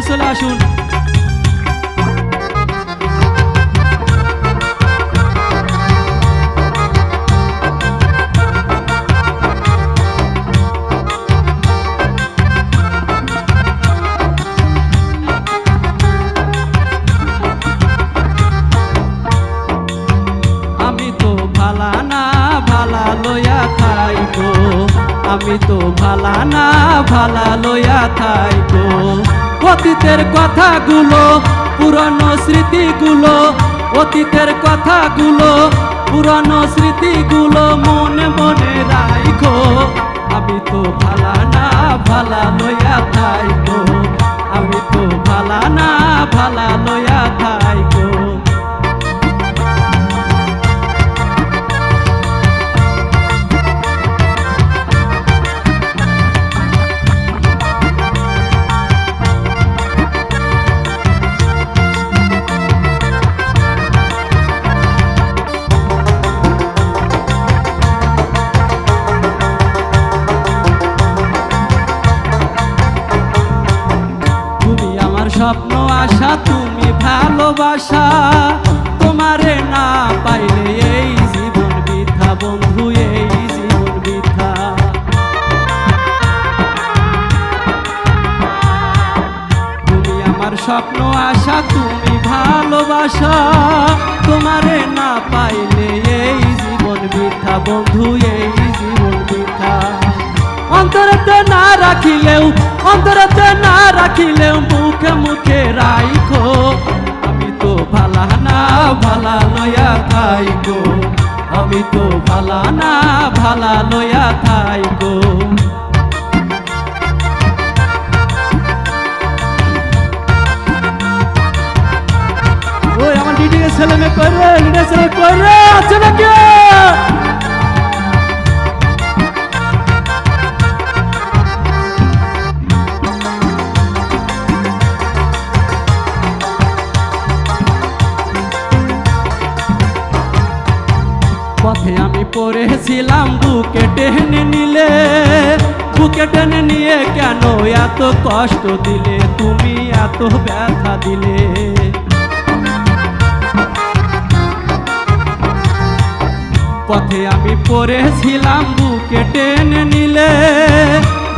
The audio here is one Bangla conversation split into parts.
চলে আসুন। আমি তো ভালা না ভালা লইয়া থাইকো, আমি তো ভালা না ভালা লইয়া থাইকো। অতীতের কথাগুলো পুরানো স্মৃতিগুলো, অতীতের কথাগুলো পুরানো স্মৃতিগুলো মনে মনে রাইখো। আমি তো ভালা না ভালা লইয়া থাইকো, আমি তো ভালা না ভালা লইয়া থাইকো। স্বপ্ন আশা তুমি ভালোবাসা, তোমারে না পাইলে এই জীবন বৃথা বন্ধু, এই জীবন বৃথা। তুমি আমার স্বপ্ন আশা তুমি ভালোবাসা, তোমারে না পাইলে এই জীবন বৃথা বন্ধু, এই জীবন বৃথা। অন্তরতে না রাখিলেও, অন্তরতে না রাখিলেও মুখে মুখে রাইখো। আমি তো ভালা না ভালা লইয়া থাইকো, আমি তো ভালা না ভালা লইয়া থাইকো। ওই আমার ডিডিকে ছেলে মেয়ে করে, ডিডিকে ছেলে করে আছে নাকি? পথে আমি পড়েছিলাম বুকে টেনে নিলে, বুকে টেনে নিয়ে কেন এত কষ্ট দিলে, তুমি এত ব্যথা দিলে। পথে আমি পড়েছিলাম বুকে টেনে নিলে,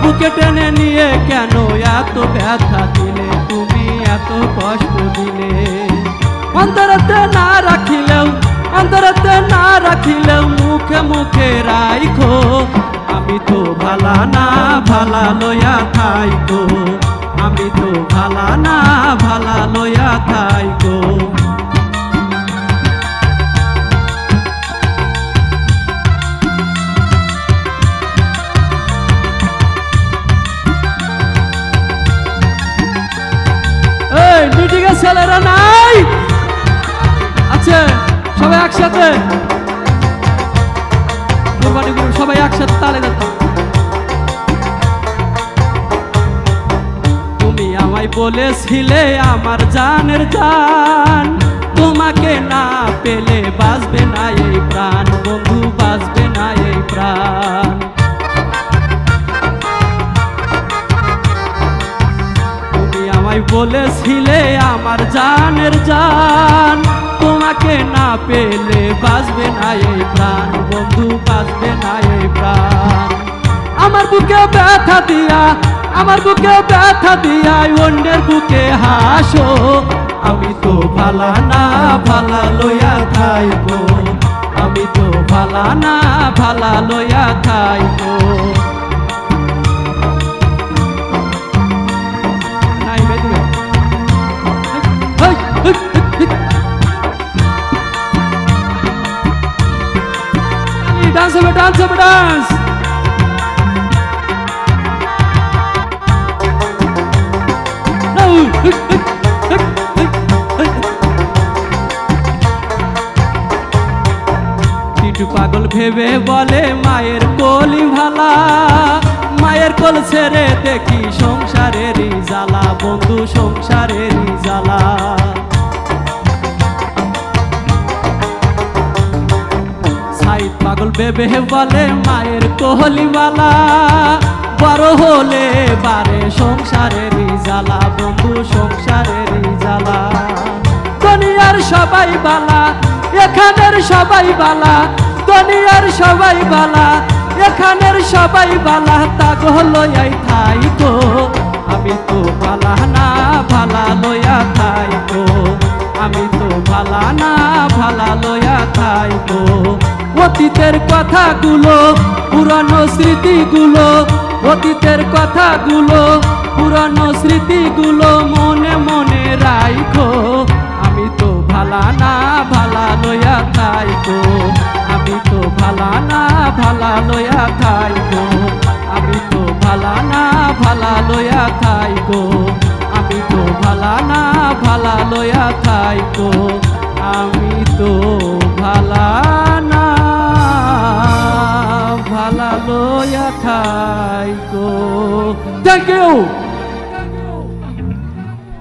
বুকে টেনে নিয়ে কেন এত ব্যথা দিলে, তুমি এত কষ্ট দিলে। অন্তরতে না রাখিলেও, অন্তরতে না রাখিলেও মুখে মুখে রাইখো। আমি তো ভালা না ভালা লইয়া থাইকো, আমি তো ভালা না ভালা লইয়া থাইকো। এই মিটিংয়ে ছেলেরা নাই আছে, সবাই একসাথে কুরবানি করুন, সবাই একসাথে তালে যেতাম। তুমি আমায় বলেছিলে আমার জানের জান, তোমাকে না পেলে বাঁচবে না এই প্রাণ বন্ধু, বাঁচবে না এই প্রাণ। তুমি আমায় বলেছিলে আমার জানের জান, তোমাকে না পেলে বাঁচবে না এই প্রাণ বন্ধু, বাঁচবে না এই প্রাণ। আমার বুকে ব্যথা দিয়া, আমার বুকে ব্যথা দিয়া অন্যের বুকে হাসো। আমি তো ভালা না ভালা লইয়া থাইকো, আমি তো ভালা না ভালা লইয়া থাইকো। ডান্স হবে, ডান্স হবে, ডান্স। টিটু পাগল ভেবে বলে মায়ের কোলি ভালা, মায়ের কোল ছেড়ে দেখি সংসারেরই জ্বালা বন্ধু, সংসারেরই জ্বালা। পাগল ভেবে বলে মায়ের কোহলিওয়ালা, বড় হলে বারে সংসারেরই জ্বালা বন্ধু সংসারেরই জ্বালা। দুনিয়ার সবাই বালা এখানের সবাই বালা, দুনিয়ার সবাই বালা এখানের সবাই বালা, তাগো লইয়াই থাইকো আমি তো ভালা না ভালা লইয়া থাইকো, আমি তো ভালা না ভালা লইয়া থাইকো। অতীতের কথাগুলো পুরানো স্মৃতিগুলো, অতীতের কথাগুলো পুরানো স্মৃতিগুলো মনে মনে রাইখো, আমি তো ভালা না ভালা লইয়া থাইকো, আমি তো ভালা না ভালা লইয়া থাইকো, আমি তো ভালা না ভালা লইয়া থাইকো, আমি তো ভালা না ভালা লইয়া থাইকো, আমি তো ভালা না ভালা লইয়া থাইকো। Thank you.